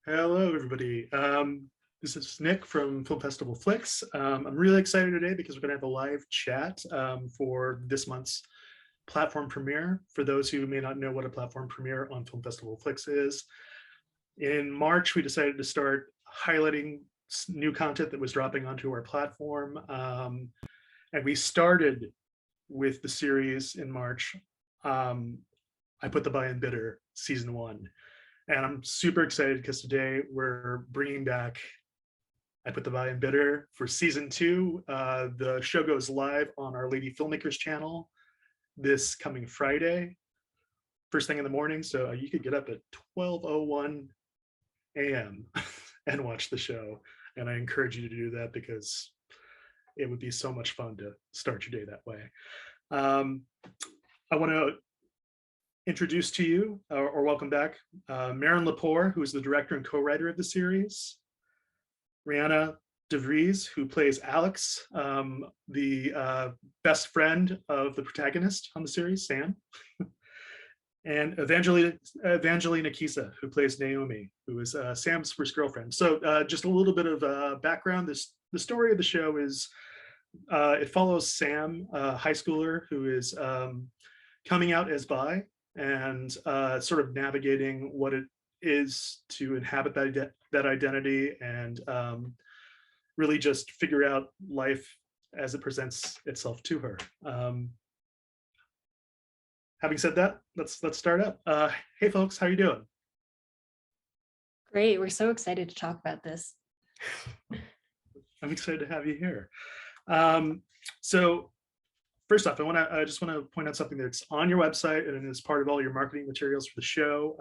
Hello, everybody. This is Nick from Film Festival Flix. I'm really excited today because we're going to have a live chat for this month's platform premiere. For those who may not know what a platform premiere on Film Festival Flix is, in March, we decided to start highlighting new content that was dropping onto our platform. And we started with the series in March. I Put the Buy in Bidder season 1. And I'm super excited because today we're bringing back I Put the Buy in Bidder for season 2. The show goes live on our Lady Filmmakers Channel this coming Friday, first thing in the morning. So you could get up at 12:01 a.m. and watch the show. And I encourage you to do that because it would be so much fun to start your day that way. I want to introduce to you or welcome back Marin Lepore, who is the director and co-writer of the series, Rihanna DeVries, who plays Alex, the best friend of the protagonist on the series, Sam, and Evangelina Kisa, who plays Naomi, who is Sam's first girlfriend. So just a little bit of background. The story of the show is it follows Sam, a high schooler who is coming out as bi and sort of navigating what it is to inhabit that identity and really just figure out life as it presents itself to her. Having said that, let's start up. Hey folks, how are you doing? Great, we're so excited to talk about this. I'm excited to have you here. So first off, I just want to point out something that's on your website and is part of all your marketing materials for the show.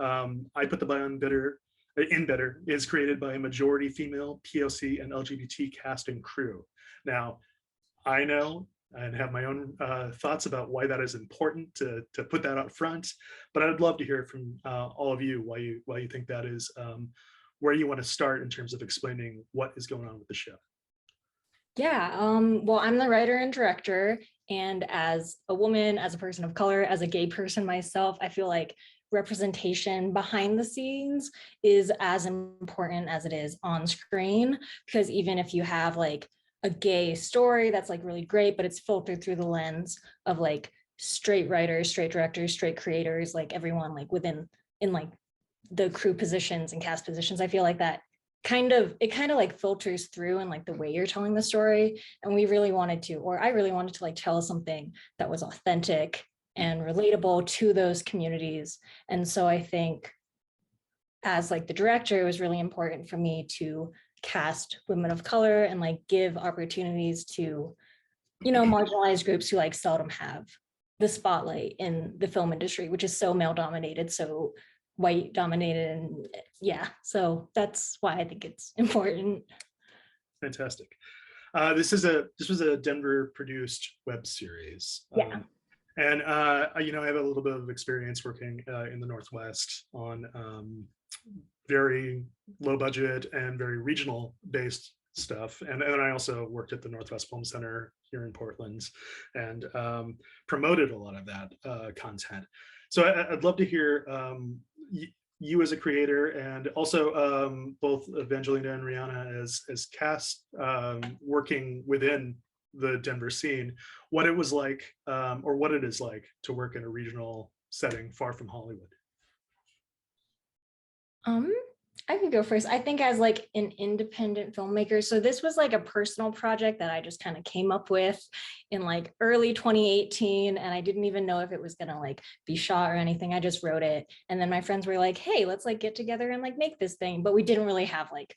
I Put the Buy in Bidder is created by a majority female, POC, and LGBT cast and crew. Now, I know and have my own thoughts about why that is important to put that out front, but I'd love to hear from all of you why you think that is, where you want to start in terms of explaining what is going on with the show. Yeah, well, I'm the writer and director, and as a woman, as a person of color, as a gay person myself, I feel like representation behind the scenes is as important as it is on screen, because even if you have like a gay story that's like really great, but it's filtered through the lens of like straight writers, straight directors, straight creators, like everyone like within in like the crew positions and cast positions, I feel like that kind of like filters through and like the way you're telling the story. And we really wanted to, or I really wanted to like tell something that was authentic and relatable to those communities. And so I think as like the director, it was really important for me to cast women of color and like give opportunities to, you know, marginalized groups who like seldom have the spotlight in the film industry, which is so male dominated, so white dominated, and yeah, so that's why I think it's important. Fantastic. This was a Denver produced web series. Yeah. And you know, I have a little bit of experience working in the Northwest on very low budget and very regional based stuff. And I also worked at the Northwest Film Center here in Portland and promoted a lot of that content. So I'd love to hear you as a creator, and also both Evangelina and Rihanna as cast working within the Denver scene, what it was like, or what it is like to work in a regional setting far from Hollywood. I could go first. I think as like an independent filmmaker, so this was like a personal project that I just kind of came up with in like early 2018, and I didn't even know if it was gonna like be shot or anything. I just wrote it, and then my friends were like, hey, let's like get together and like make this thing. But we didn't really have like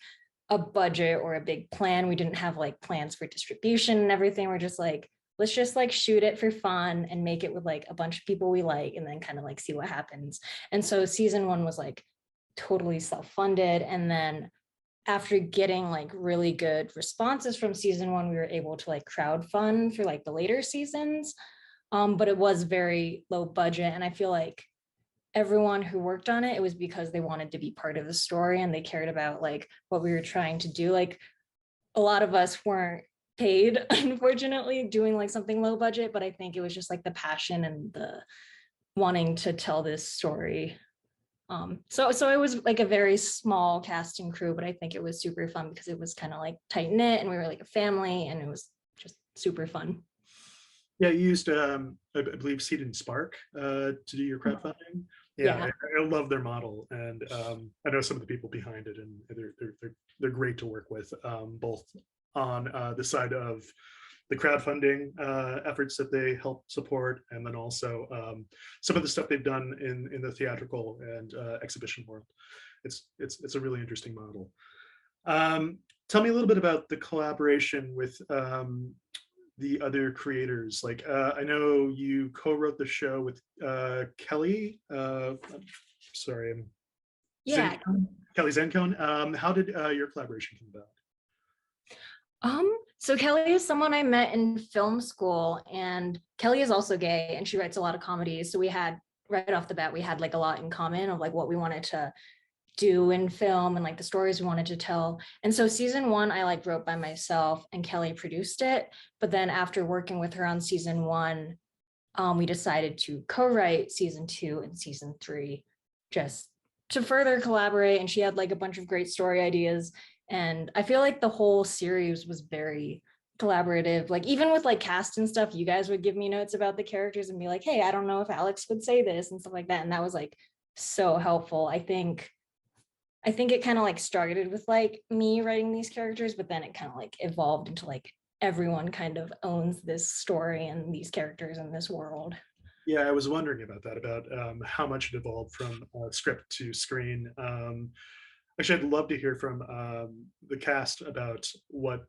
a budget or a big plan. We didn't have like plans for distribution and everything. We're just like, let's just like shoot it for fun and make it with like a bunch of people we like, and then kind of like see what happens. And so season 1 was like totally self-funded, and then after getting like really good responses from season 1, we were able to like crowdfund for like the later seasons, but it was very low budget, and I feel like everyone who worked on it was because they wanted to be part of the story and they cared about like what we were trying to do. Like a lot of us weren't paid, unfortunately, doing like something low budget, but I think it was just like the passion and the wanting to tell this story So it was like a very small casting crew, but I think it was super fun because it was kind of like tight knit and we were like a family and it was just super fun. Yeah, you used, I believe, Seed and Spark to do your crowdfunding. Yeah, Yeah. I love their model, and I know some of the people behind it, and they're great to work with, both on the side of the crowdfunding efforts that they help support, and then also some of the stuff they've done in the theatrical and exhibition world. It's a really interesting model. Tell me a little bit about the collaboration with the other creators. Like I know you co-wrote the show with Kelly. I'm sorry, I'm Yeah. Kelly Zencone. How did your collaboration come about? So Kelly is someone I met in film school, and Kelly is also gay and she writes a lot of comedies. So we had right off the bat, we had like a lot in common of like what we wanted to do in film and like the stories we wanted to tell. And so season one, I like wrote by myself and Kelly produced it. But then after working with her on season one, we decided to co-write season two and season three just to further collaborate. And she had like a bunch of great story ideas. And I feel like the whole series was very collaborative. Like even with like cast and stuff, you guys would give me notes about the characters and be like, hey, I don't know if Alex would say this and stuff like that. And that was like so helpful. I think it kind of like started with like me writing these characters, but then it kind of like evolved into like everyone kind of owns this story and these characters in this world. Yeah, I was wondering about that, about how much it evolved from script to screen. Actually, I'd love to hear from the cast about what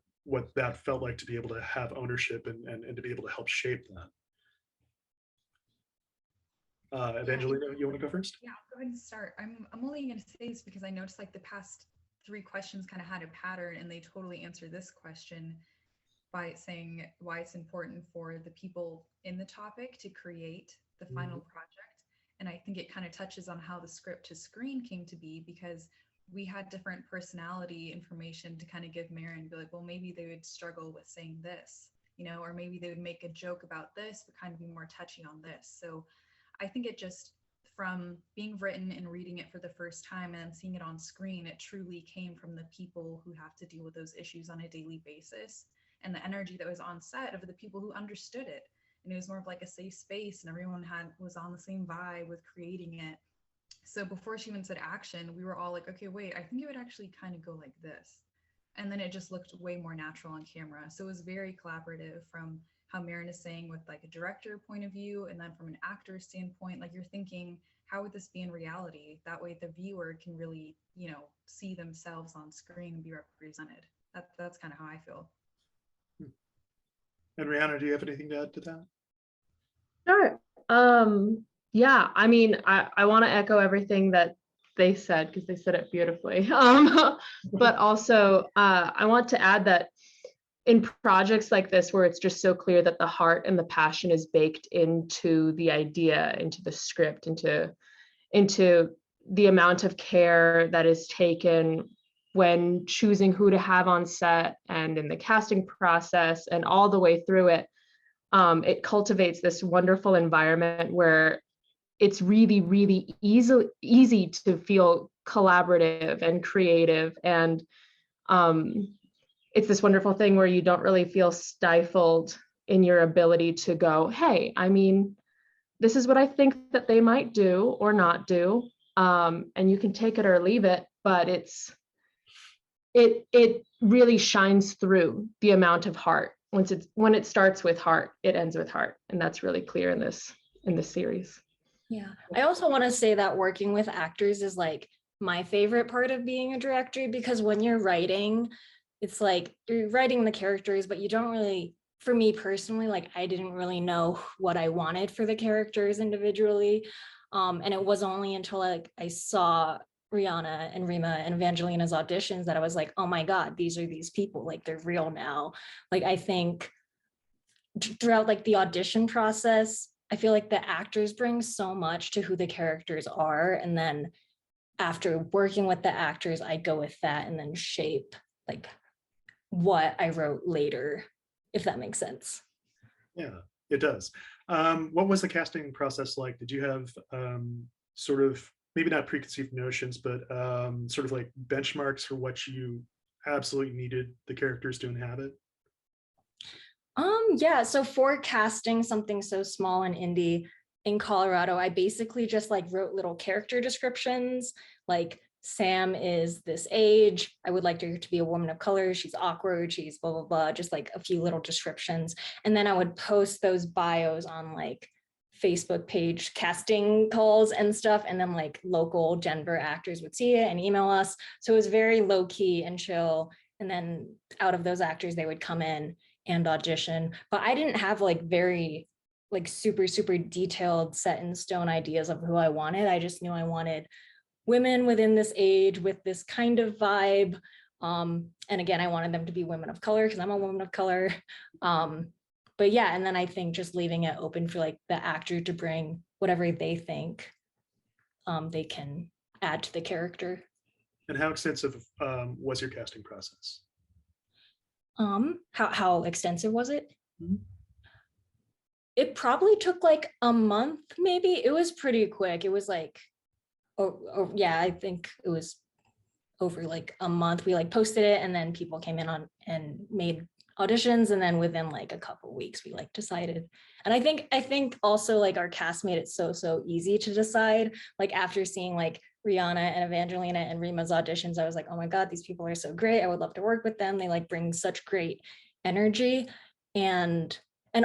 that felt like to be able to have ownership and to be able to help shape that. Evangelina, you want to go first? Yeah, go ahead and start. I'm only going to say this because I noticed like the past three questions kind of had a pattern, and they totally answer this question by saying why it's important for the people in the topic to create the final project. And I think it kind of touches on how the script to screen came to be, because we had different personality information to kind of give Marin, be like, well, maybe they would struggle with saying this, you know, or maybe they would make a joke about this, but kind of be more touchy on this. So I think it just, from being written and reading it for the first time and seeing it on screen, it truly came from the people who have to deal with those issues on a daily basis, and the energy that was on set of the people who understood it. And it was more of like a safe space, and everyone was on the same vibe with creating it. So before she even said action, we were all like, okay, wait, I think it would actually kind of go like this. And then it just looked way more natural on camera. So it was very collaborative, from how Marin is saying with like a director point of view, and then from an actor standpoint, like you're thinking, how would this be in reality? That way the viewer can really, you know, see themselves on screen and be represented. That's kind of how I feel. And Rihanna, do you have anything to add to that? Sure. Yeah, I mean, I want to echo everything that they said because they said it beautifully. But also, I want to add that in projects like this, where it's just so clear that the heart and the passion is baked into the idea, into the script, into the amount of care that is taken when choosing who to have on set and in the casting process and all the way through it, it cultivates this wonderful environment where it's really, really easy to feel collaborative and creative. And it's this wonderful thing where you don't really feel stifled in your ability to go, hey, I mean, this is what I think that they might do or not do. And you can take it or leave it, but it really shines through the amount of heart. When it starts with heart, it ends with heart. And that's really clear in this series. Yeah. I also want to say that working with actors is like my favorite part of being a director, because when you're writing, it's like you're writing the characters, but you don't really, for me personally, like I didn't really know what I wanted for the characters individually. And it was only until like I saw Rihanna and Rima and Evangelina's auditions that I was like, oh my God, these are these people, like they're real now. Like I think throughout like the audition process, I feel like the actors bring so much to who the characters are. And then after working with the actors, I go with that and then shape like what I wrote later, if that makes sense. Yeah, it does. What was the casting process like? Did you have sort of maybe not preconceived notions, but sort of like benchmarks for what you absolutely needed the characters to inhabit? Yeah, so for casting something so small and indie in Colorado, I basically just like wrote little character descriptions, like Sam is this age. I would like her to be a woman of color. She's awkward. She's blah, blah, blah, just like a few little descriptions. And then I would post those bios on like Facebook page casting calls and stuff. And then like local Denver actors would see it and email us. So it was very low key and chill. And then out of those actors, they would come in and audition. But I didn't have like very like super, super detailed set in stone ideas of who I wanted. I just knew I wanted women within this age with this kind of vibe. And again, I wanted them to be women of color because I'm a woman of color. But yeah, and then I think just leaving it open for like the actor to bring whatever they think they can add to the character. And how extensive was your casting process? How extensive was it? Mhm. It probably took like a month, maybe. It was pretty quick. It was like, oh yeah, I think it was over like a month. We like posted it and then people came in on and made auditions, and then within like a couple weeks we like decided. And I think also like our cast made it so easy to decide. Like after seeing like Rihanna and Evangelina and Rima's auditions, I was like, oh my God, these people are so great. I would love to work with them. They like bring such great energy. And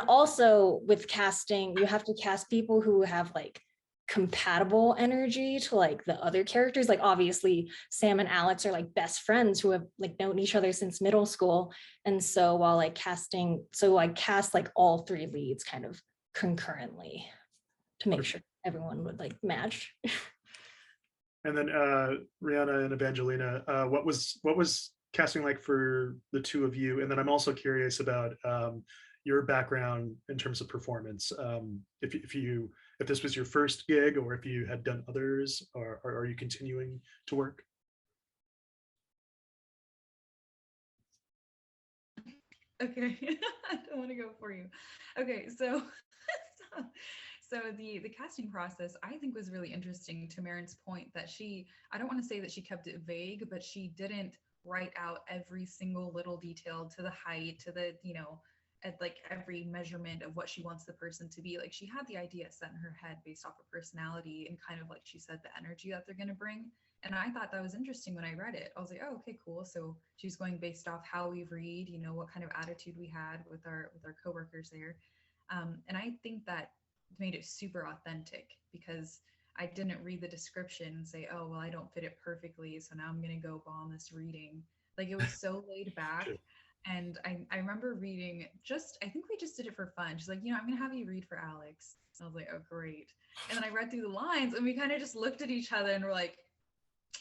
also with casting, you have to cast people who have like compatible energy to like the other characters. Like obviously Sam and Alex are like best friends who have like known each other since middle school. And so while like casting, so I cast like all three leads kind of concurrently to make sure everyone would like match. And then Rihanna and Evangelina, what was casting like for the two of you? And then I'm also curious about your background in terms of performance. If this was your first gig, or if you had done others, or are you continuing to work? Okay, I don't want to go for you. Okay, so the casting process I think was really interesting, to Marin's point that I don't want to say that she kept it vague, but she didn't write out every single little detail to the height, to the, at like every measurement of what she wants the person to be. Like she had the idea set in her head based off of personality and kind of like she said, the energy that they're going to bring. And I thought that was interesting when I read it. I was like, oh, okay, cool. So she's going based off how we read, what kind of attitude we had with our coworkers there. And I think that made it super authentic, because I didn't read the description and say, oh, well, I don't fit it perfectly, so now I'm going to go bomb this reading. Like it was so laid back. And I remember reading I think we just did it for fun. She's like, I'm going to have you read for Alex. And I was like, oh, great. And then I read through the lines and we kind of just looked at each other and we're like,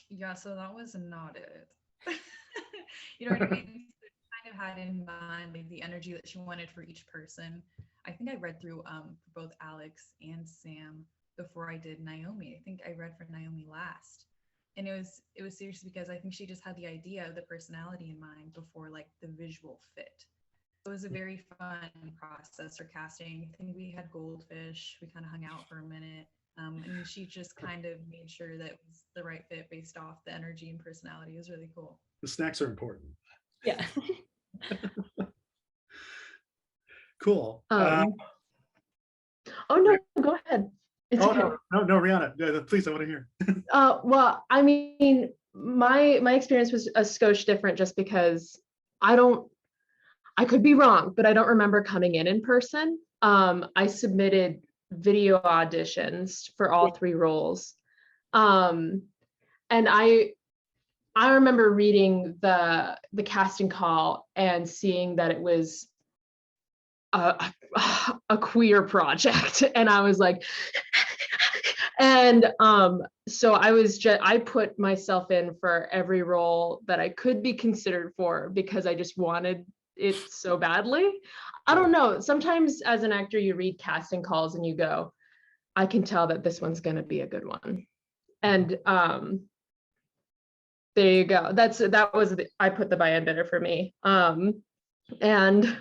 yeah, so that was not it. You know what I mean? Kind of had in mind like the energy that she wanted for each person. I think I read through both Alex and Sam before I did Naomi. I think I read for Naomi last. And it was serious because I think she just had the idea of the personality in mind before like the visual fit. It was a very fun process for casting. I think we had Goldfish. We kind of hung out for a minute. And she just kind of made sure that it was the right fit based off the energy and personality. It was really cool. The snacks are important. Yeah. Cool. Oh no, go ahead. It's okay. No, Rihanna, please, I want to hear. Well, I mean, my experience was a skosh different, just because I could be wrong, but I don't remember coming in person. I submitted video auditions for all three roles. And I remember reading the casting call and seeing that it was a queer project, and I was like, and so I put myself in for every role that I could be considered for, because I just wanted it so badly. I don't know, sometimes as an actor you read casting calls and you go, I can tell that this one's going to be a good one. And there you go. I put the buy-in bidder for me. And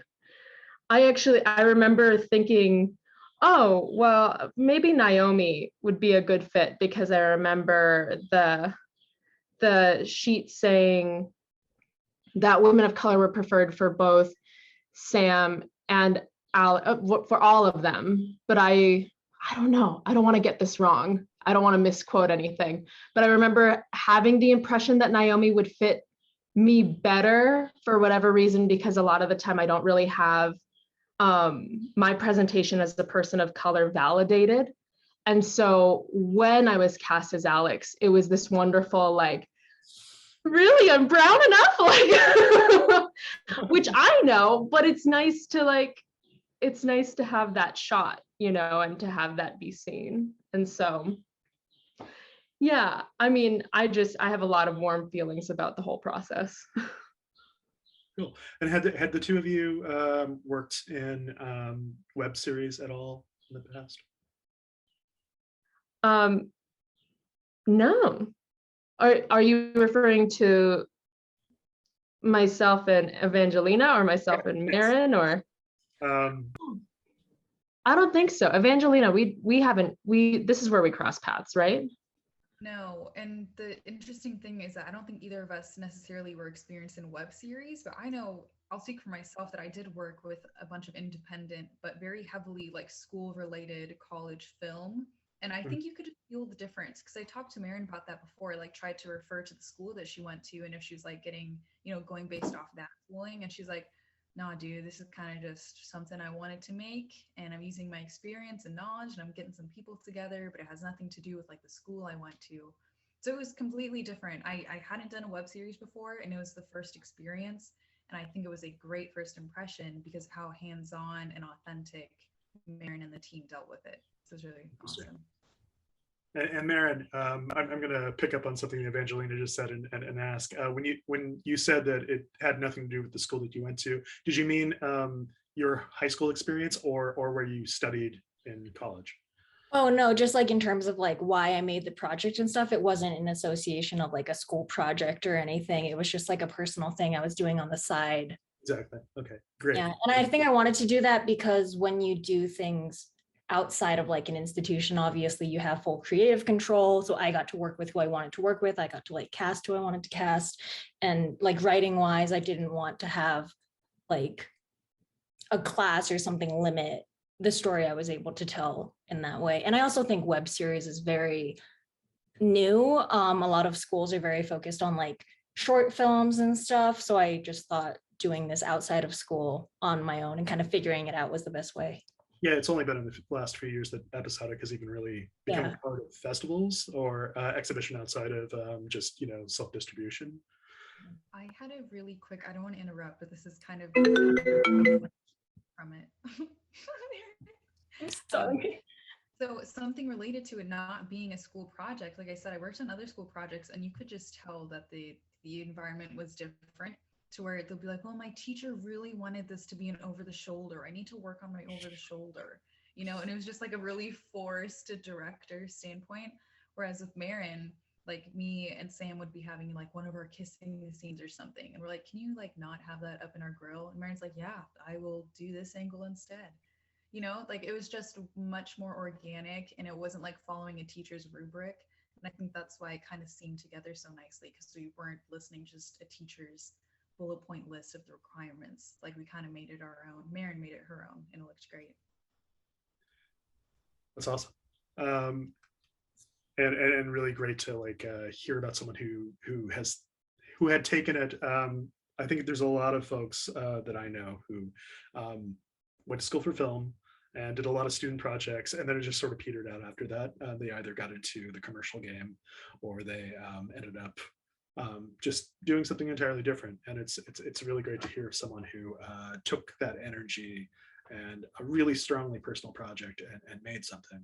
I remember thinking, Oh, well, maybe Naomi would be a good fit because I remember the sheet saying that women of color were preferred for both Sam and for all of them. But I don't know. I don't want to get this wrong. I don't want to misquote anything. But I remember having the impression that Naomi would fit me better for whatever reason, because a lot of the time I don't really have my presentation as a person of color validated. And so when I was cast as Alex, it was this wonderful, like, really, I'm brown enough, like, which I know, but it's nice to have that shot, and to have that be seen. And so, yeah, I mean, I have a lot of warm feelings about the whole process. Cool. And had the two of you worked in web series at all in the past? No. Are you referring to myself and Evangelina, or myself and Marin, or? I don't think so. Evangelina, this is where we cross paths, right? No, and the interesting thing is that I don't think either of us necessarily were experienced in web series, but I know, I'll speak for myself, that I did work with a bunch of independent, but very heavily like school related college film. And I think you could just feel the difference, because I talked to Marin about that before, like tried to refer to the school that she went to and if she was like getting, going based off that schooling. And she's like, nah, dude, this is kind of just something I wanted to make, and I'm using my experience and knowledge, and I'm getting some people together, but it has nothing to do with like the school I went to. So it was completely different. I hadn't done a web series before, and it was the first experience. And I think it was a great first impression because of how hands-on and authentic Marin and the team dealt with it. So it was really awesome. And Marin, I'm going to pick up on something Evangelina just said and ask. When you said that it had nothing to do with the school that you went to, did you mean your high school experience or where you studied in college? Oh no, just like in terms of like why I made the project and stuff, it wasn't an association of like a school project or anything. It was just like a personal thing I was doing on the side. Exactly. Okay, great. Yeah, and I think I wanted to do that because when you do things outside of like an institution, obviously you have full creative control. So I got to work with who I wanted to work with. I got to like cast who I wanted to cast. And like writing wise, I didn't want to have like a class or something limit the story I was able to tell in that way. And I also think web series is very new. A lot of schools are very focused on like short films and stuff. So I just thought doing this outside of school on my own and kind of figuring it out was the best way. Yeah, it's only been in the last few years that episodic has even really become a part of festivals or exhibition outside of just, self-distribution. I had a really quick, I don't want to interrupt, but this is kind of from it. I'm sorry. So something related to it not being a school project, like I said, I worked on other school projects, and you could just tell that the environment was different, to where they'll be like, well, my teacher really wanted this to be an over the shoulder. I need to work on my over the shoulder, and it was just like a really forced director standpoint. Whereas with Marin, like me and Sam would be having like one of our kissing scenes or something. And we're like, can you like not have that up in our grill? And Marin's like, yeah, I will do this angle instead. Like it was just much more organic, and it wasn't like following a teacher's rubric. And I think that's why it kind of seemed together so nicely, because we weren't listening just a teacher's bullet point list of the requirements. Like we kind of made it our own. Marin made it her own, and it looked great. That's awesome. And really great to like hear about someone who had taken it. I think there's a lot of folks that I know who went to school for film and did a lot of student projects, and then it just sort of petered out after that. They either got into the commercial game or they ended up just doing something entirely different. And it's really great to hear someone who took that energy and a really strongly personal project and made something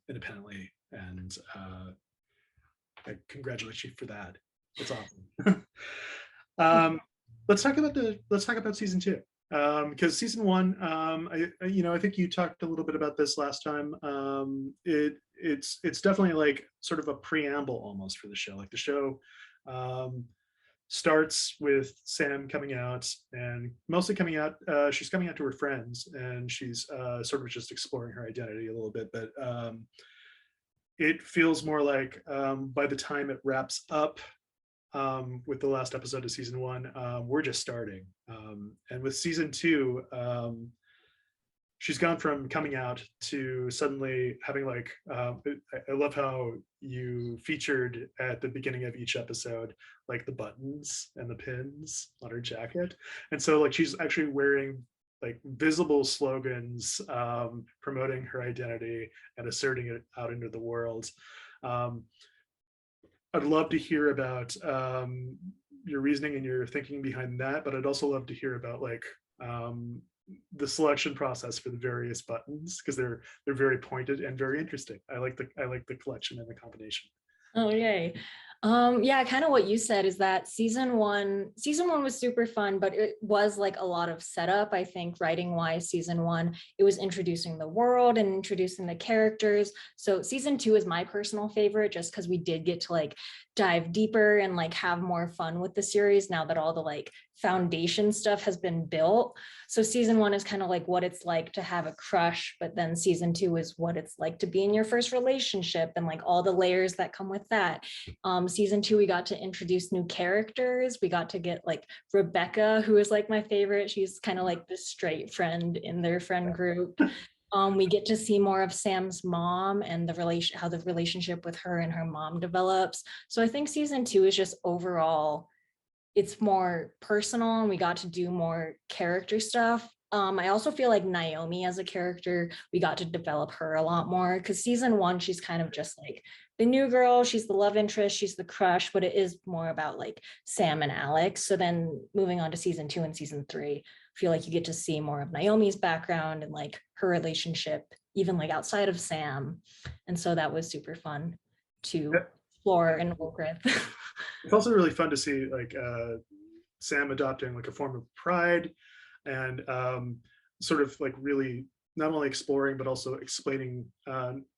independently. And I congratulate you for that. It's awesome. Let's talk about season 2. Because season 1, I think you talked a little bit about this last time. It's definitely like sort of a preamble almost for the show. Like the show starts with Sam coming out, and mostly coming out, she's coming out to her friends, and she's sort of just exploring her identity a little bit, but it feels more like by the time it wraps up with the last episode of season 1, we're just starting. And with season 2, she's gone from coming out to suddenly having like, I love how you featured at the beginning of each episode, like the buttons and the pins on her jacket. And so like she's actually wearing like visible slogans promoting her identity and asserting it out into the world. I'd love to hear about your reasoning and your thinking behind that, but I'd also love to hear about like the selection process for the various buttons, because they're very pointed and very interesting. I like the collection and the combination. Oh, yay. Yeah, kind of what you said is that season one was super fun, but it was like a lot of setup. I think writing wise, season 1, it was introducing the world and introducing the characters. So season 2 is my personal favorite, just because we did get to like dive deeper and like have more fun with the series now that all the like foundation stuff has been built. So season 1 is kind of like what it's like to have a crush, but then season 2 is what it's like to be in your first relationship and like all the layers that come with that. Season 2, we got to introduce new characters. We got to get like Rebecca, who is like my favorite. She's kind of like the straight friend in their friend group. We get to see more of Sam's mom and how the relationship with her and her mom develops. So I think season 2 is just overall, it's more personal, and we got to do more character stuff. I also feel like Naomi as a character, we got to develop her a lot more, because season 1, she's kind of just like the new girl, she's the love interest, she's the crush, but it is more about like Sam and Alex. So then moving on to season 2 and season 3, I feel like you get to see more of Naomi's background and like her relationship, even like outside of Sam. And so that was super fun to explore and work with. It's also really fun to see like Sam adopting like a form of pride, and sort of like really not only exploring but also explaining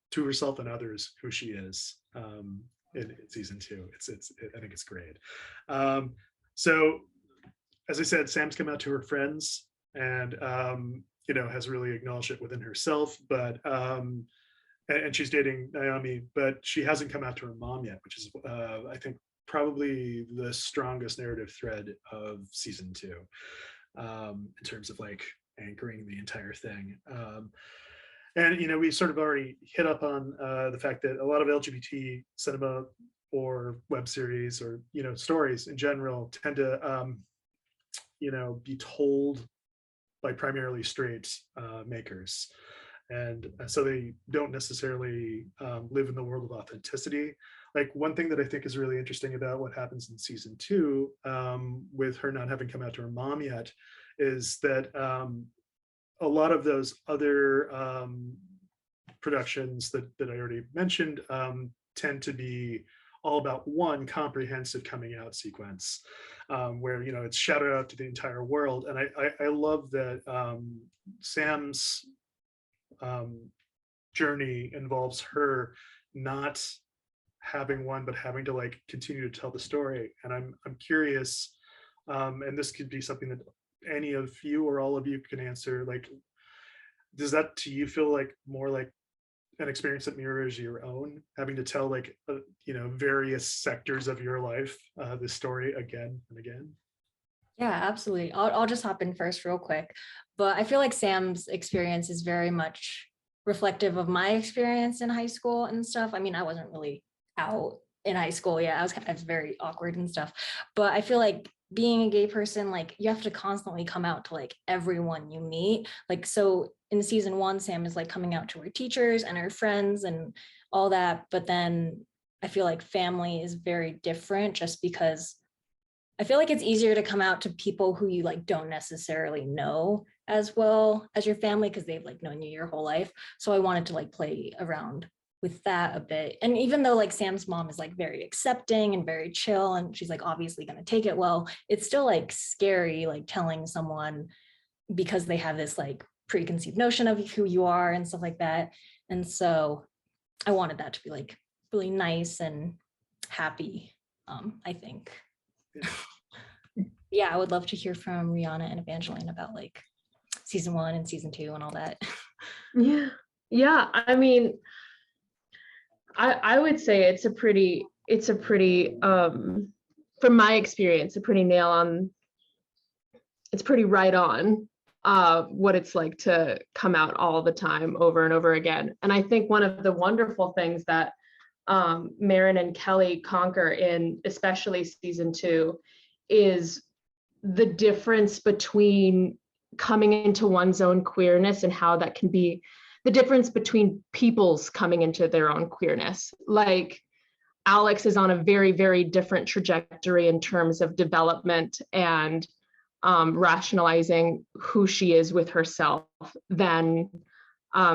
to herself and others who she is in season 2. I think it's great. So as I said, Sam's come out to her friends and you know, has really acknowledged it within herself, but and she's dating Naomi, but she hasn't come out to her mom yet, which is I think probably the strongest narrative thread of season 2 in terms of like anchoring the entire thing. And you know, we sort of already hit up on the fact that a lot of LGBT cinema or web series or, you know, stories in general tend to you know, be told by primarily straight makers, and so they don't necessarily live in the world of authenticity. Like one thing that I think is really interesting about what happens in season 2 with her not having come out to her mom yet is that a lot of those other productions that I already mentioned tend to be all about one comprehensive coming out sequence where, you know, it's shouted out to the entire world. And I love that Sam's journey involves her not having one, but having to like continue to tell the story. And I'm curious, and this could be something that any of you or all of you can answer, like, does that to you feel like more like an experience that mirrors your own, having to tell like you know, various sectors of your life this story again and again? Yeah, absolutely. I'll just hop in first real quick, but I feel like Sam's experience is very much reflective of my experience in high school and stuff. I mean, I wasn't really out in high school. Yeah, I was very awkward and stuff, but I feel like being a gay person, like you have to constantly come out to like everyone you meet. Like, so in season 1, Sam is like coming out to her teachers and her friends and all that. But then I feel like family is very different, just because I feel like it's easier to come out to people who you like don't necessarily know as well as your family, because they've like known you your whole life. So I wanted to like play around with that a bit. And even though like Sam's mom is like very accepting and very chill, and she's like obviously going to take it well, it's still like scary, like telling someone, because they have this like preconceived notion of who you are and stuff like that. And so I wanted that to be like really nice and happy, I think. Yeah. yeah, I would love to hear from Rihanna and Evangeline about like season 1 and season 2 and all that. Yeah. I mean, I would say it's a pretty from my experience, a pretty nail on, it's pretty right on what it's like to come out all the time over and over again. And I think one of the wonderful things that Marin and Kelly conquer in especially season 2 is the difference between coming into one's own queerness and how that can be the difference between people's coming into their own queerness. Like Alex is on a very, very different trajectory in terms of development and rationalizing who she is with herself than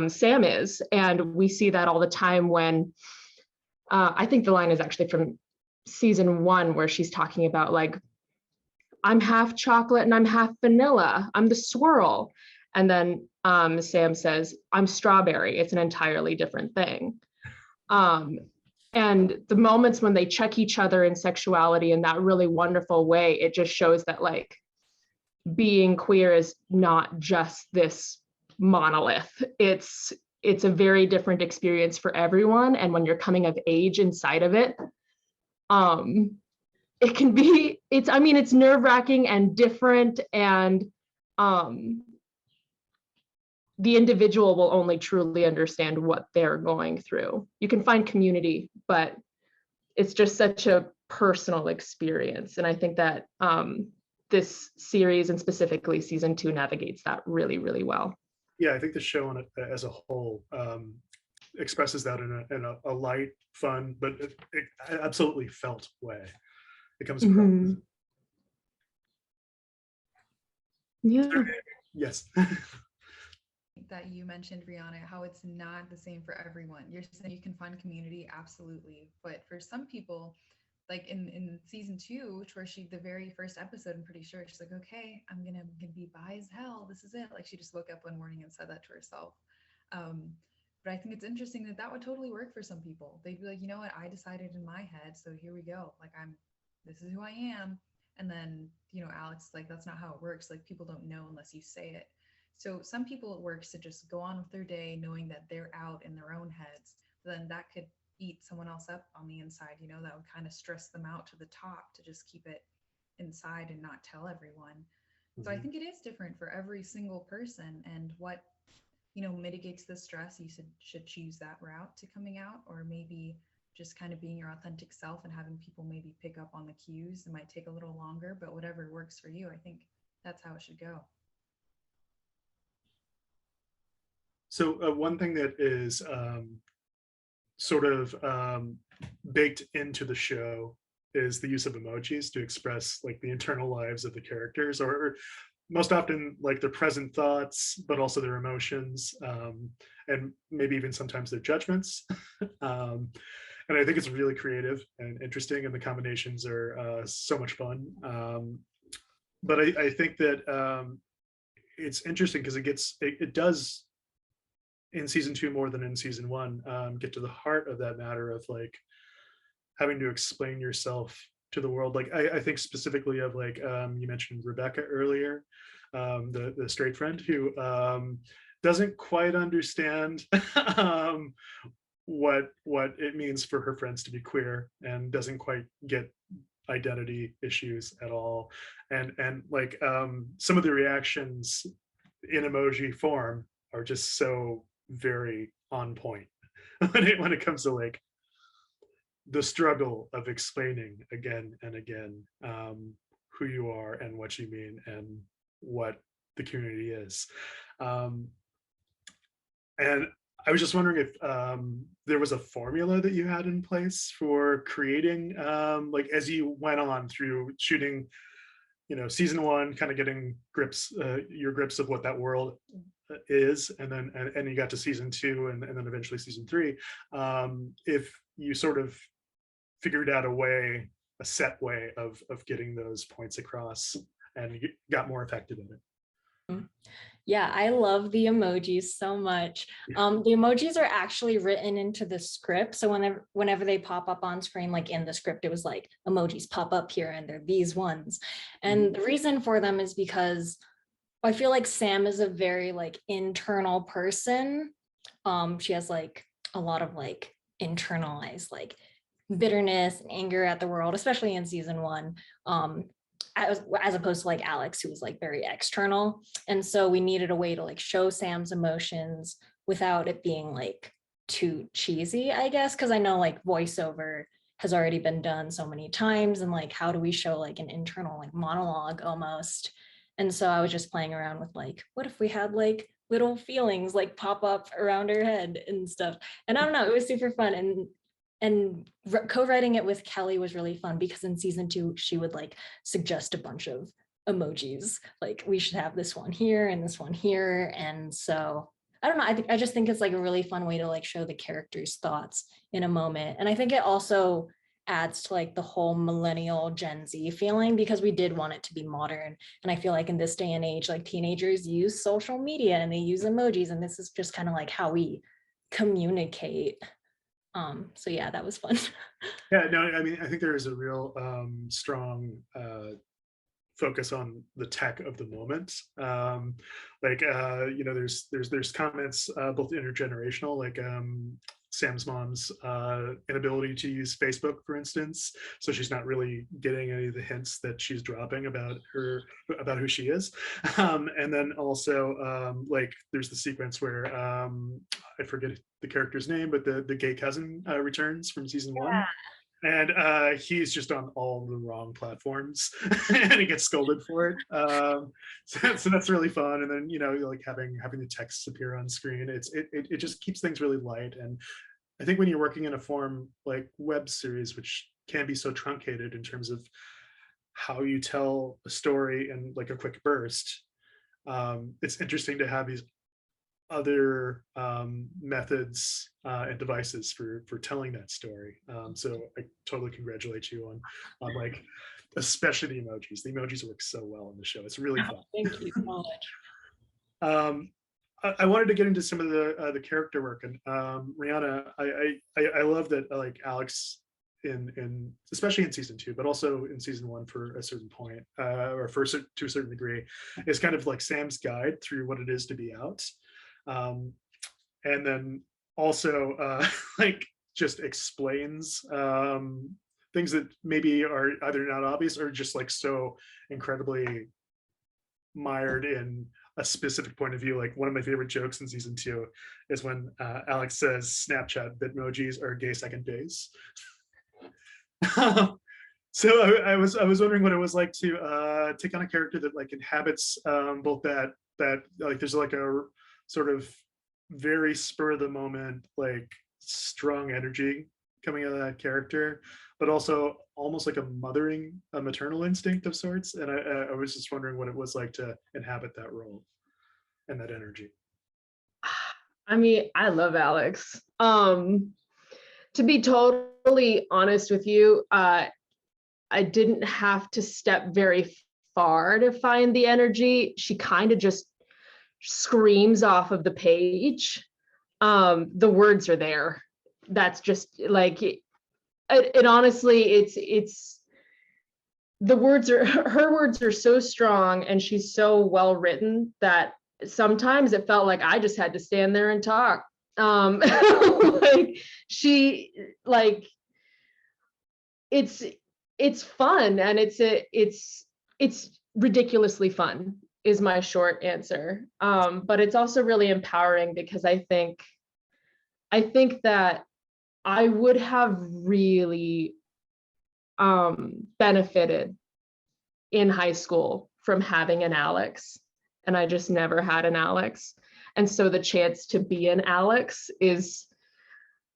Sam is. And we see that all the time when I think the line is actually from season 1 where she's talking about like, I'm half chocolate and I'm half vanilla. I'm the swirl. And then Sam says, I'm strawberry. It's an entirely different thing. And the moments when they check each other in sexuality in that really wonderful way, it just shows that like being queer is not just this monolith. It's a very different experience for everyone. And when you're coming of age inside of it, it can be, it's nerve-wracking and different, and the individual will only truly understand what they're going through. You can find community, but it's just such a personal experience. And I think that this series, and specifically season 2, navigates that really, really well. Yeah, I think the show on it as a whole expresses that in a light, fun, but it absolutely felt way. It comes across. Mm-hmm. Yeah. Yes. That you mentioned, Rihanna, how it's not the same for everyone. You're saying you can find community, absolutely, but for some people, like in season 2, where she, the very first episode, I'm pretty sure she's like, okay, I'm gonna be bi as hell, this is it. Like she just woke up one morning and said that to herself. But I think it's interesting that would totally work for some people. They'd be like, you know what, I decided in my head, so here we go, like this is who I am. And then, you know, Alex, like, that's not how it works. Like, people don't know unless you say it. So some people, it works to just go on with their day knowing that they're out in their own heads. But then that could eat someone else up on the inside, you know, that would kind of stress them out to the top to just keep it inside and not tell everyone. Mm-hmm. So I think it is different for every single person, and what, you know, mitigates the stress, you should choose that route to coming out, or maybe just kind of being your authentic self and having people maybe pick up on the cues. It might take a little longer, but whatever works for you, I think that's how it should go. So one thing that is sort of baked into the show is the use of emojis to express like the internal lives of the characters, or most often like their present thoughts, but also their emotions, and maybe even sometimes their judgments. And I think it's really creative and interesting, and the combinations are so much fun. But I think that it's interesting because it does in season 2 more than in season 1 get to the heart of that matter of like having to explain yourself to the world. Like I think specifically of like you mentioned Rebecca earlier, the straight friend who doesn't quite understand what it means for her friends to be queer, and doesn't quite get identity issues at all, and like some of the reactions in emoji form are just so very on point when it comes to like the struggle of explaining again and again who you are and what you mean and what the community is. And I was just wondering if there was a formula that you had in place for creating, like as you went on through shooting, you know, season 1, kind of getting your grips of what that world is, and then and you got to season 2, and then eventually season 3. If you sort of figured out a set way of getting those points across and you got more effective in it. Yeah, I love the emojis so much. The emojis are actually written into the script. So whenever they pop up on screen, like in the script, it was like emojis pop up here and they're these ones. And the reason for them is because I feel like Sam is a very like internal person. She has like a lot of like internalized like bitterness and anger at the world, especially in season 1. As opposed to like Alex, who was like very external. And so we needed a way to like show Sam's emotions without it being like too cheesy, I guess, because I know like voiceover has already been done so many times, and like how do we show like an internal like monologue almost. And so I was just playing around with like, what if we had like little feelings like pop up around her head and stuff. And I don't know, it was super fun. And co-writing it with Kelly was really fun because in season 2, she would like suggest a bunch of emojis. Like we should have this one here and this one here. And so I don't know, I just think it's like a really fun way to like show the character's thoughts in a moment. And I think it also adds to like the whole millennial Gen Z feeling, because we did want it to be modern. And I feel like in this day and age, like teenagers use social media and they use emojis, and this is just kind of like how we communicate. So yeah, that was fun. Yeah, no, I mean, I think there is a real strong focus on the tech of the moment. You know, there's comments both intergenerational, like Sam's mom's inability to use Facebook, for instance, so she's not really getting any of the hints that she's dropping about who she is. And then also like there's the sequence where I forget the character's name, but the gay cousin returns from season 1. And he's just on all the wrong platforms and he gets scolded for it. So that's really fun. And then, you know, like having the texts appear on screen, it just keeps things really light. And I think when you're working in a form like web series, which can be so truncated in terms of how you tell a story in like a quick burst, it's interesting to have these other methods and devices for telling that story. So I totally congratulate you on like, especially the emojis. The emojis work so well in the show. It's really fun. Thank you so much. I wanted to get into some of the character work, and Rihanna, I love that like Alex in especially in season 2, but also in season 1 for a certain point, or to a certain degree, is kind of like Sam's guide through what it is to be out. And then also like just explains things that maybe are either not obvious or just like so incredibly mired in a specific point of view. Like one of my favorite jokes in season 2 is when Alex says Snapchat Bitmojis are gay second days. So I was wondering what it was like to take on a character that like inhabits both that like there's like a sort of very spur of the moment, like strong energy coming out of that character, but also almost like a maternal instinct of sorts. And I was just wondering what it was like to inhabit that role and that energy. I mean, I love Alex. To be totally honest with you, I didn't have to step very far to find the energy. She kind of just screams off of the page. The words are there. That's just like it honestly, it's the words are, her words are so strong and she's so well written that sometimes it felt like I just had to stand there and talk. Like she, like it's fun, and it's ridiculously fun is my short answer. But it's also really empowering because I think that I would have really benefited in high school from having an Alex, and I just never had an Alex. And so the chance to be an Alex is,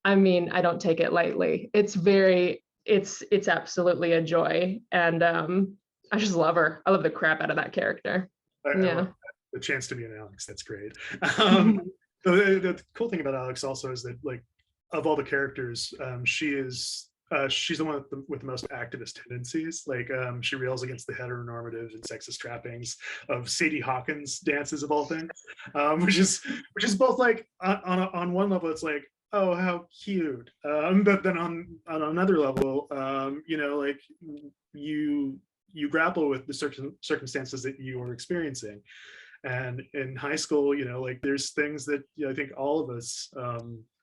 I mean, I don't take it lightly. It's absolutely a joy. And I just love her. I love the crap out of that character. Yeah. The chance to be an Alex, that's great. The cool thing about Alex also is that, like, of all the characters, she is she's the one with the most activist tendencies. Like she rails against the heteronormative and sexist trappings of Sadie Hawkins dances of all things, which is both like on one level it's like, oh how cute, but then on another level, you know, like you grapple with the circumstances that you are experiencing. And in high school, you know, like there's things that, you know, I think all of us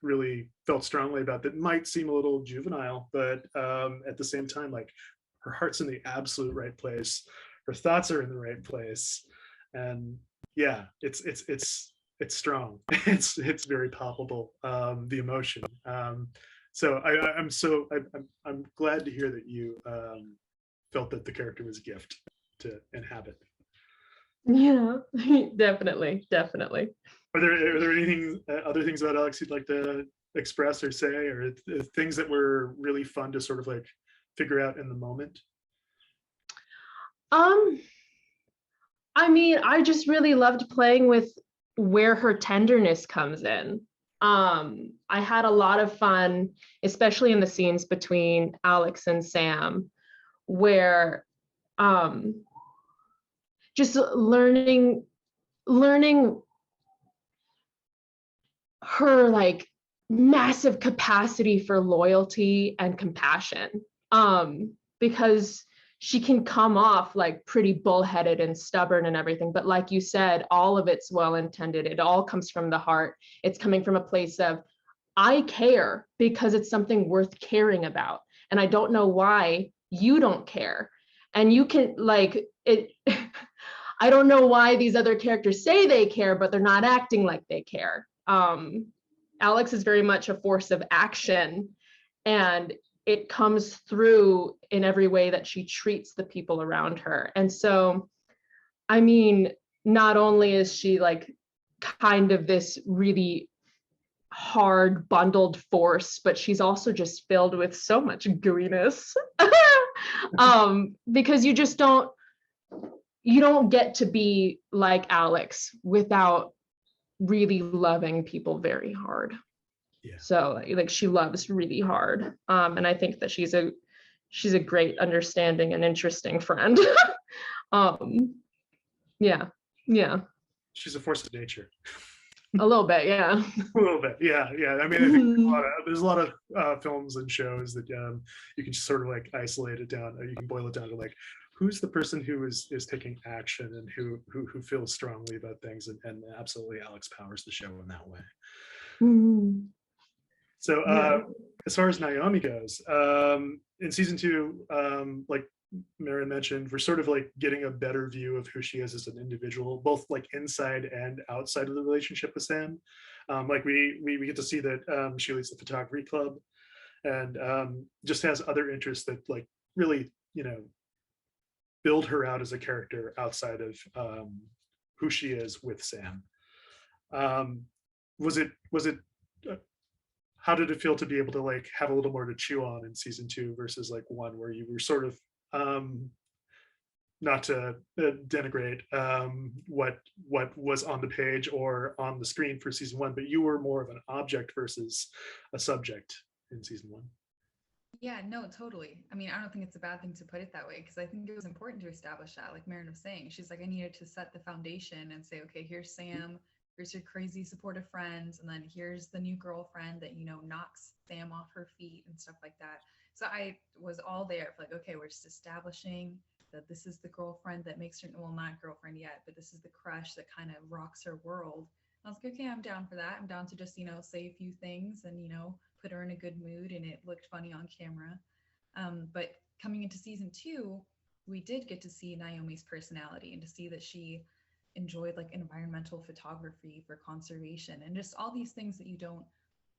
really felt strongly about that might seem a little juvenile, but at the same time, like her heart's in the absolute right place, her thoughts are in the right place, and yeah, it's strong. It's very palpable, the emotion. So I'm glad to hear that you felt that the character was a gift to inhabit. Yeah, definitely. Are there anything other things about Alex you'd like to express or say, or things that were really fun to sort of like figure out in the moment? I mean, I just really loved playing with where her tenderness comes in. I had a lot of fun, especially in the scenes between Alex and Sam, where just learning her like massive capacity for loyalty and compassion, because she can come off like pretty bullheaded and stubborn and everything, but like you said, all of it's well intended. It all comes from the heart. It's coming from a place of, I care because it's something worth caring about, and I don't know why you don't care. And you can like it I don't know why these other characters say they care, but they're not acting like they care. Alex is very much a force of action, and it comes through in every way that she treats the people around her. And so, I mean, not only is she like kind of this really hard bundled force, but she's also just filled with so much gooiness. Because you just don't get to be like Alex without really loving people very hard. Yeah. So like she loves really hard. And I think that she's a great, understanding and interesting friend. Yeah. She's a force of nature. A little bit, yeah. A little bit, yeah. I mean, I think there's a lot of films and shows that you can just sort of like isolate it down, or you can boil it down to like, who's the person who is taking action and who feels strongly about things, and absolutely Alex powers the show in that way. Mm-hmm. So Yeah. as far as Naomi goes, in season 2, like Maren mentioned, we're sort of like getting a better view of who she is as an individual, both like inside and outside of the relationship with Sam. Like we get to see that she leads the photography club, and just has other interests that like really, you know, build her out as a character outside of who she is with Sam. Was it how did it feel to be able to like have a little more to chew on in season 2 versus like 1, where you were sort of not to denigrate what was on the page or on the screen for season 1, but you were more of an object versus a subject in season 1? Yeah, no, totally. I mean, I don't think it's a bad thing to put it that way, because I think it was important to establish that, like Maren was saying. She's like, I needed to set the foundation and say, okay, here's Sam, here's your crazy supportive friends, and then here's the new girlfriend that, you know, knocks Sam off her feet and stuff like that. So I was all there for like, okay, we're just establishing that this is the girlfriend that makes her, well, not girlfriend yet, but this is the crush that kind of rocks her world. I was like, okay, I'm down for that. I'm down to just, you know, say a few things and, you know, put her in a good mood, and it looked funny on camera. But coming into season 2, we did get to see Naomi's personality and to see that she enjoyed like environmental photography for conservation and just all these things that you don't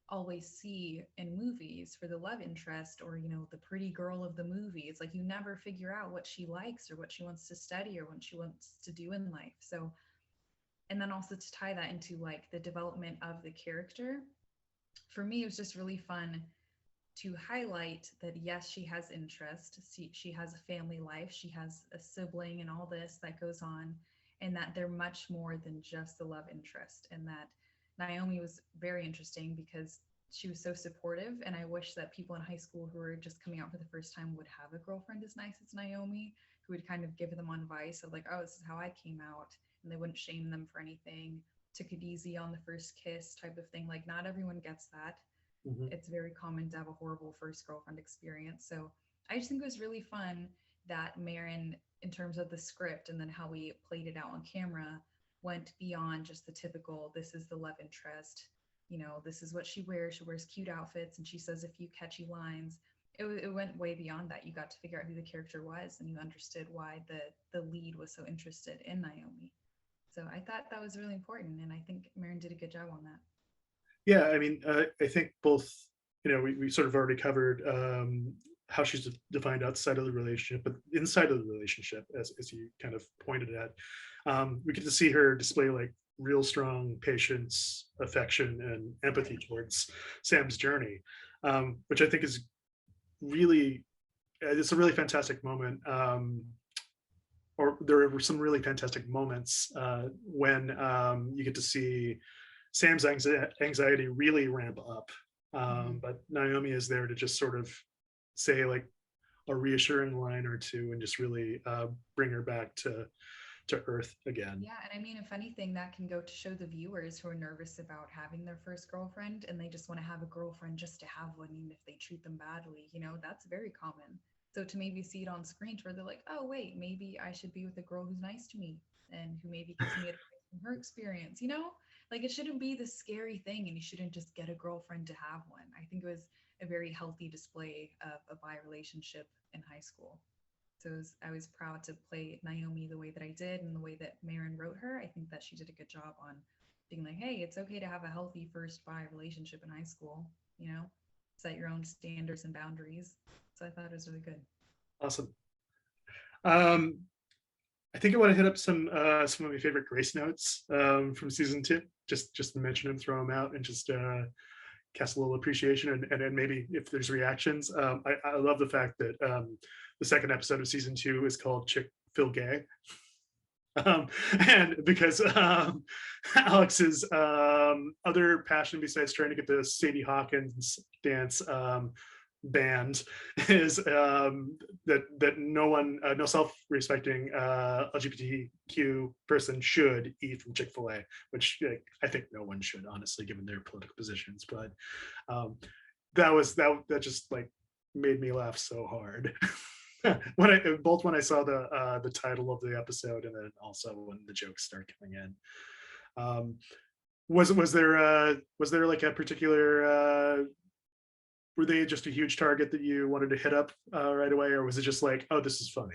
always see in movies for the love interest, or, you know, the pretty girl of the movie. It's like you never figure out what she likes or what she wants to study or what she wants to do in life. So, and then also to tie that into like the development of the character, for me, it was just really fun to highlight that, yes, she has interest. She has a family life. She has a sibling and all this that goes on, and that they're much more than just the love interest. And that Naomi was very interesting because she was so supportive, and I wish that people in high school who were just coming out for the first time would have a girlfriend as nice as Naomi, who would kind of give them advice of like, oh, this is how I came out, and they wouldn't shame them for anything, took it easy on the first kiss type of thing. Like, not everyone gets that. It's very common to have a horrible first girlfriend experience. So I just think it was really fun that Marin, in terms of the script and then how we played it out on camera, went beyond just the typical, this is the love interest, you know, this is what she wears cute outfits, and she says a few catchy lines. It went way beyond that. You got to figure out who the character was, and you understood why the lead was so interested in Naomi. So I thought that was really important, and I think Marin did a good job on that. Yeah, I mean, I think both, we sort of already covered how she's defined outside of the relationship, but inside of the relationship, as you kind of pointed at, we get to see her display like real strong patience, affection, and empathy towards Sam's journey, which I think is really, it's a really fantastic moment. Or there were some really fantastic moments when you get to see Sam's anxiety really ramp up. But Naomi is there to just sort of say like a reassuring line or two and just really bring her back to earth again. Yeah, and I mean, if anything, that can go to show the viewers who are nervous about having their first girlfriend and they just want to have a girlfriend just to have one, even if they treat them badly, that's very common. So to maybe see it on screen to where they're like, oh wait, maybe I should be with a girl who's nice to me and who maybe gives me advice from her experience, like it shouldn't be this scary thing, and you shouldn't just get a girlfriend to have one. I think it was a very healthy display of a bi relationship in high school. So I was proud to play Naomi the way that I did and the way that Marin wrote her. I think that she did a good job on being like, hey, it's okay to have a healthy first bi relationship in high school, set your own standards and boundaries. So I thought it was really good. Awesome. I think I want to hit up some of my favorite grace notes from season 2, just to mention them, throw them out, and just cast a little appreciation, and then maybe if there's reactions. I love the fact that the second episode of season 2 is called Chick Fil Gay. And because Alex's other passion besides trying to get the Sadie Hawkins dance banned is that no self-respecting LGBTQ person should eat from Chick-fil-A, which I think no one should, honestly, given their political positions. But that just like made me laugh so hard when I saw the title of the episode, and then also when the jokes start coming in. Was there like a particular were they just a huge target that you wanted to hit up right away, or was it just like, oh, this is funny?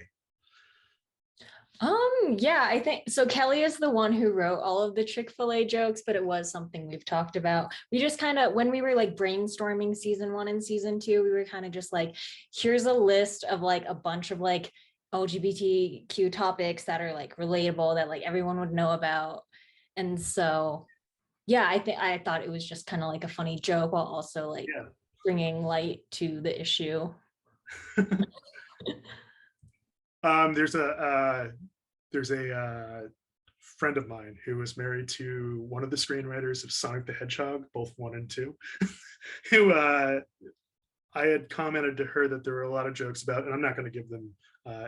Yeah, I think so. Kelly is the one who wrote all of the Chick-fil-A jokes, but it was something we've talked about. We just kind of, when we were like brainstorming season 1 and season 2, we were kind of just like, here's a list of like a bunch of like LGBTQ topics that are like relatable, that like everyone would know about. And so, yeah, I thought it was just kind of like a funny joke while also like bringing light to the issue. There's a friend of mine who was married to one of the screenwriters of Sonic the Hedgehog, both 1 and 2, who I had commented to her that there were a lot of jokes about, and I'm not going to give them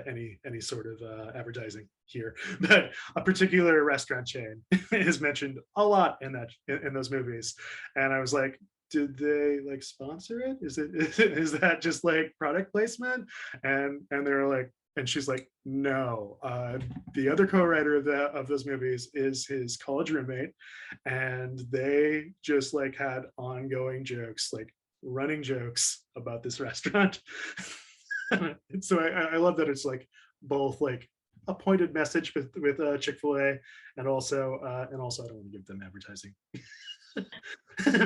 any sort of advertising here, but a particular restaurant chain is mentioned a lot in those movies, and I was like, did they like sponsor it? Is that just like product placement? And they're like, and she's like, no, the other co-writer of those movies is his college roommate, and they just like had ongoing jokes, like running jokes about this restaurant. So I love that it's like both like a pointed message with Chick-fil-A, and also I don't want to give them advertising.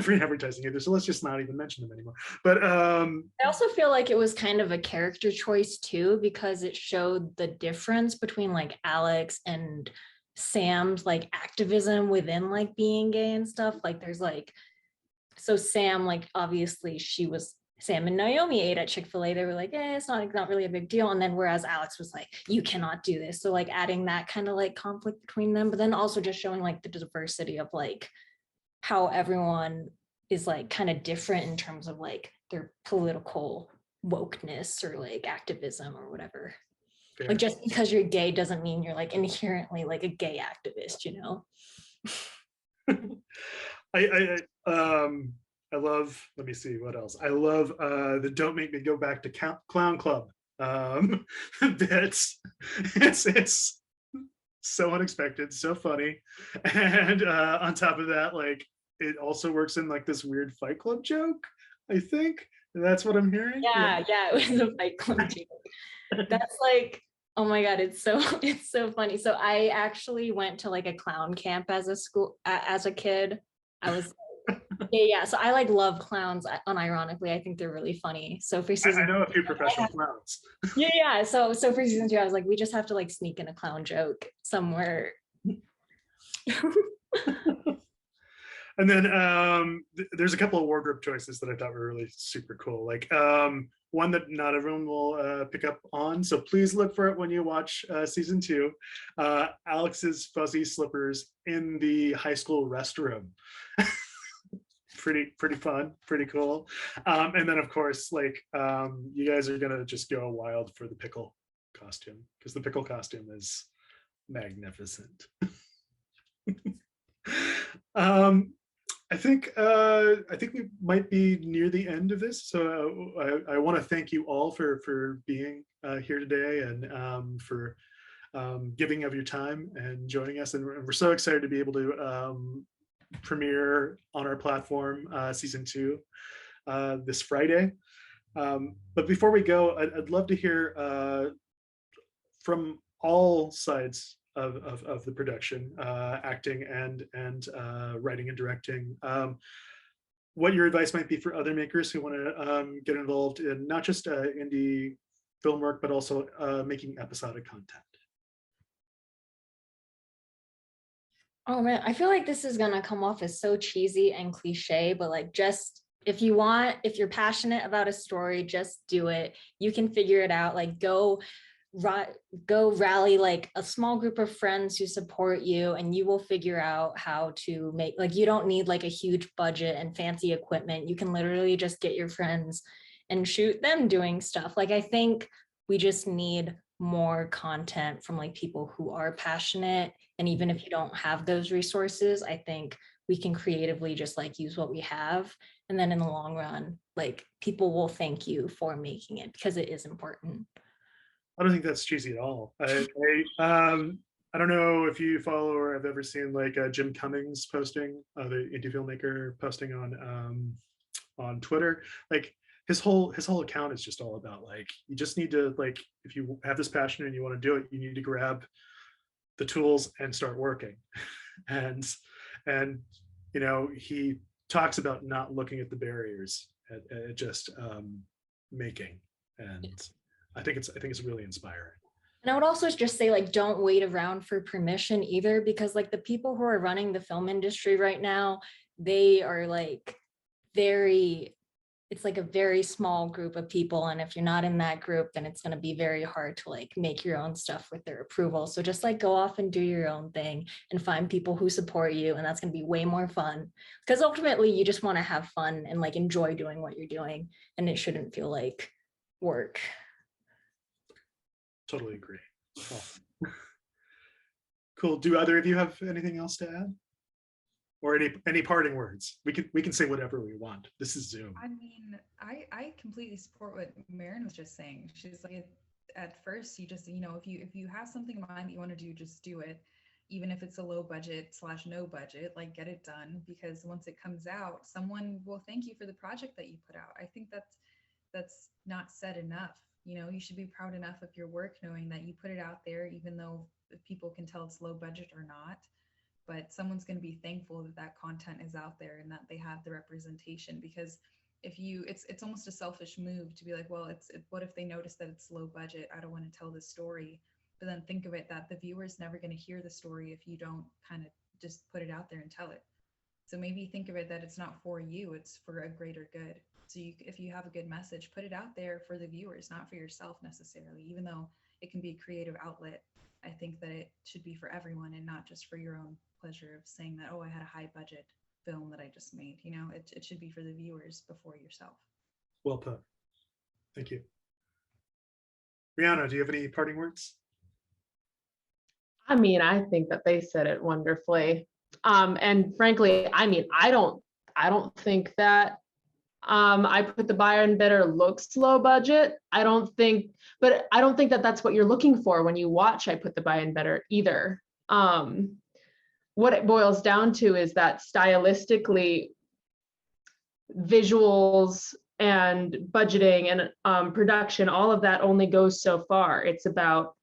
Free advertising either, so let's just not even mention them anymore. But I also feel like it was kind of a character choice too, because it showed the difference between like Alex and Sam's like activism within like being gay and stuff. Like there's like, so Sam, like obviously Sam and Naomi ate at Chick-fil-A. They were like, it's not really a big deal. And then whereas Alex was like, you cannot do this. So like adding that kind of like conflict between them, but then also just showing like the diversity of like how everyone is like kind of different in terms of like their political wokeness or like activism or whatever. Fair. Like just because you're gay doesn't mean you're like inherently like a gay activist, you know? I love, let me see what else. I love the Don't Make Me Go Back to Clown Club bits. It's so unexpected, so funny. And on top of that, like it also works in like this weird Fight Club joke, I think. That's what I'm hearing. Yeah, it was a Fight Club joke. That's like, oh my God, it's so funny. So I actually went to like a clown camp as a kid. I was yeah. So I like love clowns unironically. I think they're really funny. So for season I know a few professional clowns. yeah. So for season 2, I was like, we just have to like sneak in a clown joke somewhere. And then there's a couple of wardrobe choices that I thought were really super cool. Like one that not everyone will pick up on. So please look for it when you watch season 2. Alex's fuzzy slippers in the high school restroom. pretty fun, pretty cool. And then of course, like you guys are gonna just go wild for the pickle costume, because the pickle costume is magnificent. I think we might be near the end of this, so I want to thank you all for being here today, and for giving of your time and joining us. And we're so excited to be able to premiere on our platform season 2 this Friday. But before we go, I'd love to hear from all sides of the production, acting and writing and directing, what your advice might be for other makers who want to get involved in not just indie film work, but also making episodic content. Oh man, I feel like this is gonna come off as so cheesy and cliche, but like just if you're passionate about a story, just do it. You can figure it out. Like go rally like a small group of friends who support you, and you will figure out how to make, like, you don't need like a huge budget and fancy equipment. You can literally just get your friends and shoot them doing stuff. Like I think we just need more content from like people who are passionate, and even if you don't have those resources, I think we can creatively just like use what we have, and then in the long run, like people will thank you for making it because it is important. I don't think that's cheesy at all. I don't know if you follow or have ever seen like Jim Cummings posting, the indie filmmaker posting on Twitter. Like his whole account is just all about like, you just need to, like, if you have this passion and you want to do it, you need to grab the tools and start working. and you know, he talks about not looking at the barriers, at just making. And I think it's really inspiring. And I would also just say, like, don't wait around for permission either, because like the people who are running the film industry right now, they are like it's like a very small group of people. And if you're not in that group, then it's going to be very hard to like make your own stuff with their approval. So just like go off and do your own thing and find people who support you. And that's going to be way more fun, because ultimately you just want to have fun and like enjoy doing what you're doing. And it shouldn't feel like work. Totally agree. Oh. Cool. Do either of you have anything else to add, or any parting words? We can say whatever we want. This is Zoom. I mean, I completely support what Marin was just saying. She's like, at first you just, you know, if you have something in mind that you want to do, just do it, even if it's a low budget / no budget. Like, get it done, because once it comes out, someone will thank you for the project that you put out. I think that's not said enough. You know, you should be proud enough of your work, knowing that you put it out there, even though people can tell it's low budget or not. But someone's going to be thankful that that content is out there and that they have the representation. Because if you, it's almost a selfish move to be like, well, what if they notice that it's low budget? I don't want to tell this story. But then think of it that the viewer's never going to hear the story if you don't kind of just put it out there and tell it. So maybe think of it that it's not for you, it's for a greater good. So if you have a good message, put it out there for the viewers, not for yourself necessarily. Even though it can be a creative outlet, I think that it should be for everyone and not just for your own pleasure of saying that, oh, I had a high budget. film that I just made. You know, it should be for the viewers before yourself. Well put. Thank you. Rihanna, do you have any parting words? I mean, I think that they said it wonderfully. And frankly, I mean, I don't think that I Put the Buyer in Better looks low budget. I don't think that that's what you're looking for when you watch I Put the Buyer in Better either. What it boils down to is that stylistically, visuals and budgeting and production, all of that only goes so far. It's about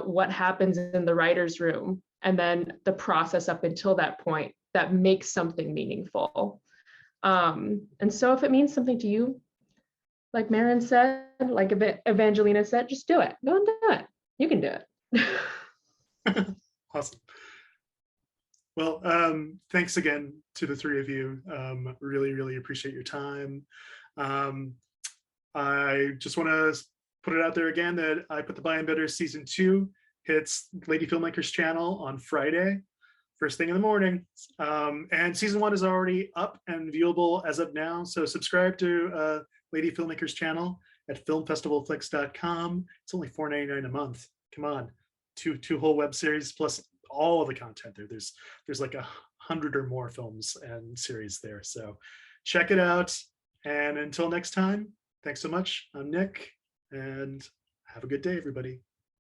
what happens in the writer's room and then the process up until that point that makes something meaningful. And so if it means something to you, like Maren said, like Evangelina said, just do it. Go and do it. You can do it. Awesome. Well, thanks again to the three of you. Really, really appreciate your time. I just want to put it out there again that I Put the Buy in Better season 2 hits Lady Filmmakers Channel on Friday, first thing in the morning. And season 1 is already up and viewable as of now. So subscribe to Lady Filmmakers Channel at filmfestivalflix.com. It's only $4.99 a month. Come on, two whole web series plus all of the content there. There's like 100 or more films and series there. So check it out. And until next time, thanks so much. I'm Nick, and have a good day, everybody.